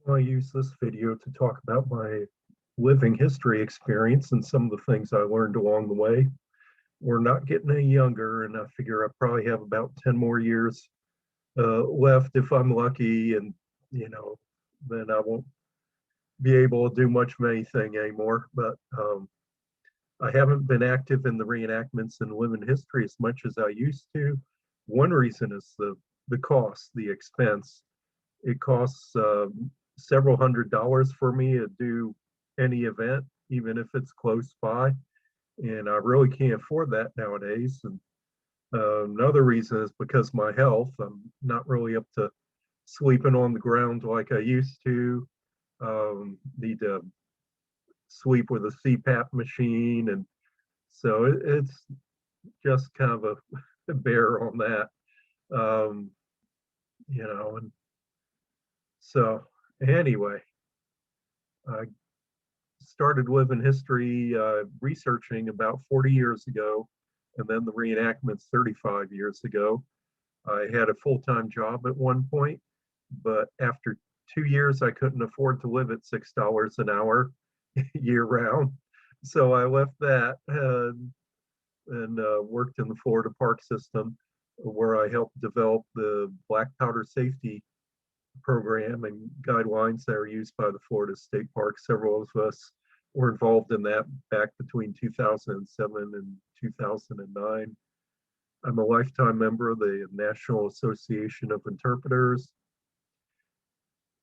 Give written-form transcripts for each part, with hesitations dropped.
I use this video to talk about my living history experience and some of the things I learned along the way. We're not getting any younger, and I figure I probably have about 10 more years left if I'm lucky, and you know, then I won't be able to do much of anything anymore. But I haven't been active in the reenactments and living history as much as I used to. One reason is the cost, the expense. It costs several $100s for me to do any event, even if it's close by. And I really can't afford that nowadays. And another reason is because of my health. I'm not really up to sleeping on the ground like I used to. Need to sleep with a CPAP machine. And so it's just kind of a bear on that. Um, and so anyway, I started living history researching about 40 years ago, and then the reenactments 35 years ago. I had a full time job at one point, but after 2 years, I couldn't afford to live at $6 an hour year round. So I left that and worked in the Florida park system, where I helped develop the black powder safety program and guidelines that are used by the Florida State Park. Several of us were involved in that back between 2007 and 2009. I'm a lifetime member of the National Association of Interpreters.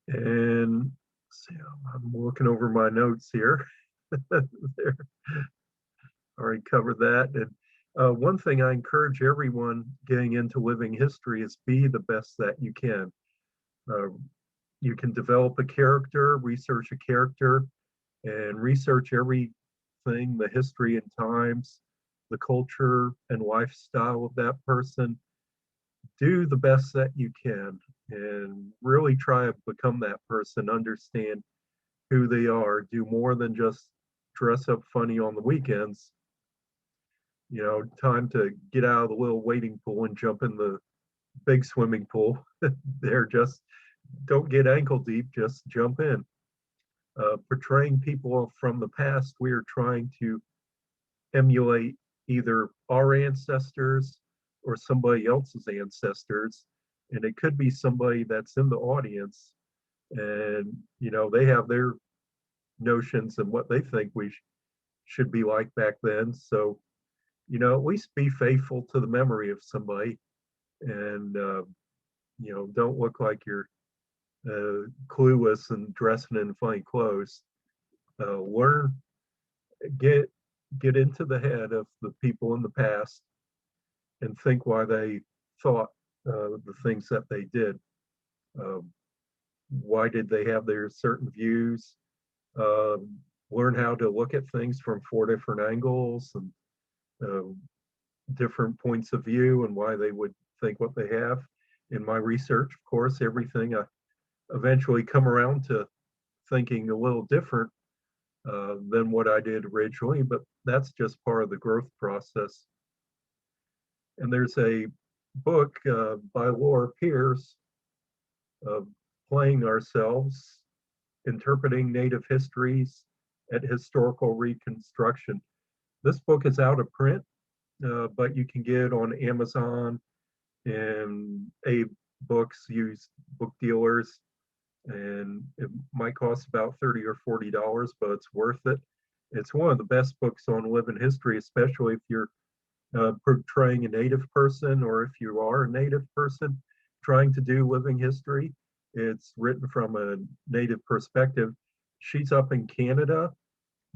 And see, I'm looking over my notes here. There, already covered that. And one thing I encourage everyone getting into living history is be the best that you can. Uh, you can develop a character, research a character, and research everything, the history and times, the culture and lifestyle of that person. Do the best that you can and really try to become that person, understand who they are, do more than just dress up funny on the weekends. Time to get out of the little wading pool and jump in the big swimming pool. They're just don't get ankle deep, just jump in. Portraying people from the past, we are trying to emulate either our ancestors or somebody else's ancestors. And it could be somebody that's in the audience and, they have their notions and what they think we should be like back then. So, at least be faithful to the memory of somebody and, don't look like you're clueless and dressing in funny clothes. Learn, get get into the head of the people in the past and think why they thought the things that they did. Um, why did they have their certain views? Um, Learn how to look at things from four different angles and uh, different points of view and why they would think what they have. In my research, of course, everything I eventually come around to thinking a little different than what I did originally, but that's just part of the growth process. And there's a book by Laura Pierce, uh, Playing Ourselves, Interpreting Native Histories at Historical Reconstruction. This book is out of print, but you can get it on Amazon and a books, used book dealers, and it might cost about $30 or $40, but it's worth it. It's one of the best books on living history, especially if you're portraying a Native person or if you are a Native person trying to do living history. It's written from a Native perspective. She's up in Canada,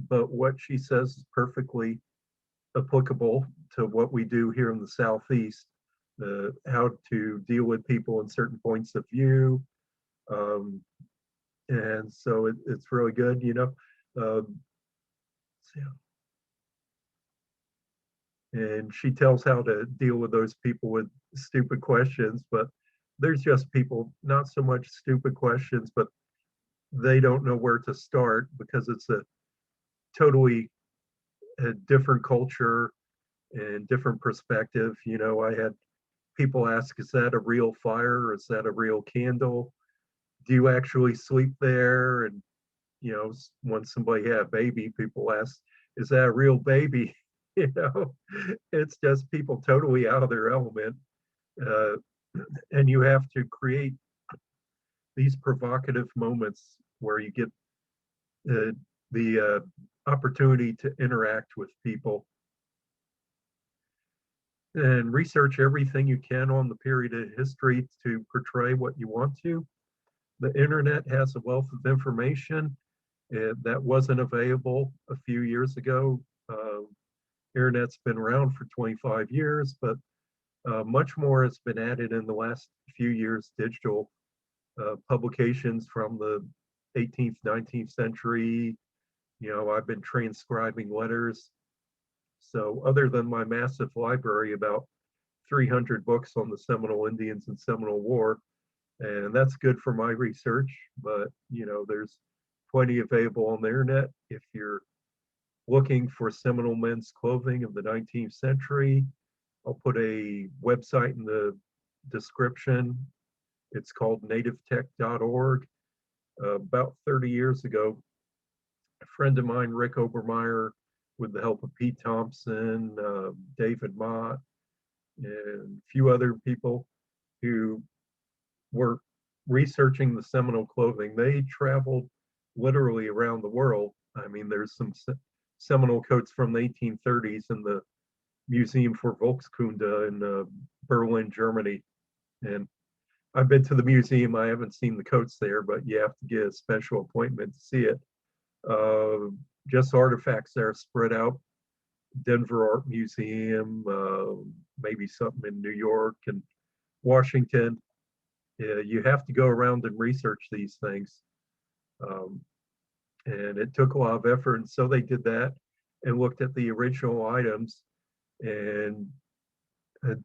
but what she says is perfectly applicable to what we do here in the Southeast, how to deal with people in certain points of view. Um, and so it's really good. Um, so, and she tells how to deal with those people with stupid questions, but there's just people, not so much stupid questions, but they don't know where to start because it's a totally a different culture and different perspective. I had people ask, is that a real fire or is that a real candle? do you actually sleep there? And when somebody had a baby, people ask, is that a real baby? you know it's just people totally out of their element. uh, and you have to create these provocative moments where you get uh, the opportunity to interact with people and research everything you can on the period of history to portray what you want to. The internet has a wealth of information that wasn't available a few years ago. Internet's been around for 25 years, but much more has been added in the last few years. Digital publications from the 18th, 19th century. I've been transcribing letters. So, other than my massive library, about 300 books on the Seminole Indians and Seminole War, and that's good for my research. But there's plenty available on the internet. If you're looking for Seminole men's clothing of the 19th century, I'll put a website in the description. It's called nativetech.org. About 30 years ago, a friend of mine, Rick Obermeyer, with the help of Pete Thompson, David Mott, and a few other people who were researching the Seminole clothing, they traveled literally around the world. I mean, there's some Seminole coats from the 1830s in the Museum for Volkskunde in Berlin, Germany. And I've been to the museum. I haven't seen the coats there, but you have to get a special appointment to see it. Just artifacts that are spread out. Denver Art Museum, maybe something in New York and Washington. You have to go around and research these things. Um, and it took a lot of effort. And so they did that and looked at the original items and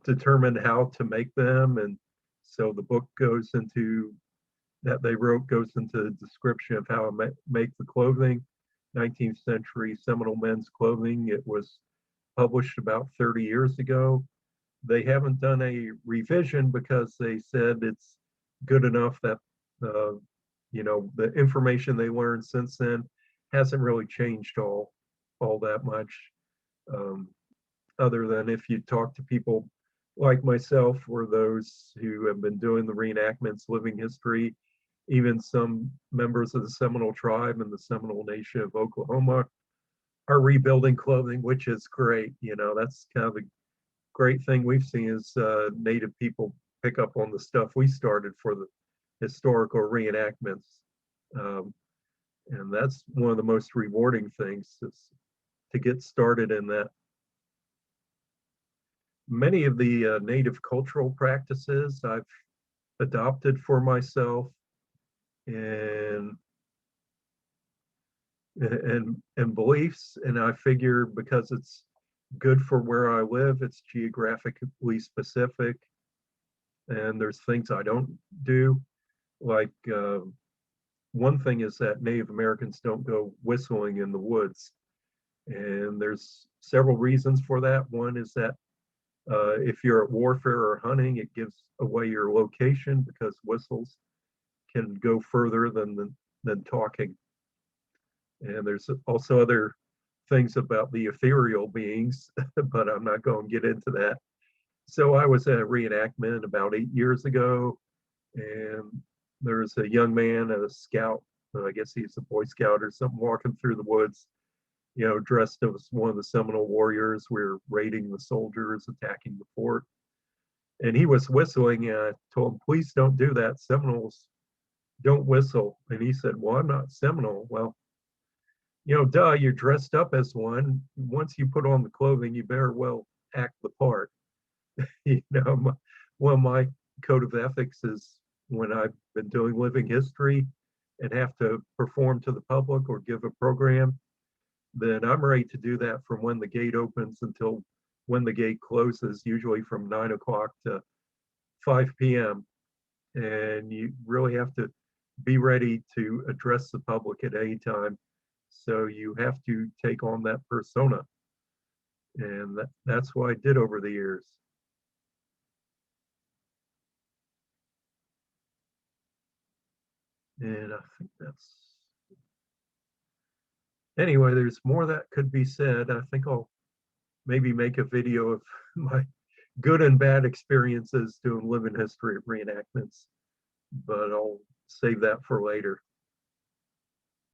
determined how to make them. And so the book goes into that they wrote goes into the description of how to make the clothing. 19th century Seminole men's clothing. It was published about 30 years ago. They haven't done a revision because they said it's good enough that the information they learned since then hasn't really changed all that much. Um, Other than if you talk to people like myself or those who have been doing the reenactments, living history, even some members of the Seminole tribe and the Seminole Nation of Oklahoma are rebuilding clothing, which is great. That's kind of the great thing we've seen is Native people pick up on the stuff we started for the historical reenactments. Um, and that's one of the most rewarding things is to get started in that. Many of the Native cultural practices I've adopted for myself, and and beliefs, and I figure because it's good for where I live, it's geographically specific, and there's things I don't do. Like one thing is that Native Americans don't go whistling in the woods, and there's several reasons for that. One is that if you're at warfare or hunting, it gives away your location because whistles can go further than talking. And there's also other things about the ethereal beings, but I'm not going to get into that. So I was at a reenactment about 8 years ago, and there's a young man, a scout, I guess he's a Boy Scout or something, walking through the woods, dressed as one of the Seminole warriors. We were raiding the soldiers, attacking the fort. And he was whistling, and I told him, please don't do that. Seminoles don't whistle. And he said, well, I'm not Seminole. Well, duh, you're dressed up as one. Once you put on the clothing, you better well act the part. One of my code of ethics is when I've been doing living history and have to perform to the public or give a program, then I'm ready to do that from when the gate opens until when the gate closes, usually from 9 o'clock to 5 p.m. And you really have to be ready to address the public at any time. So you have to take on that persona. And that's what I did over the years. And I think that's, anyway, there's more that could be said. I think I'll maybe make a video of my good and bad experiences doing living history reenactments, but I'll save that for later.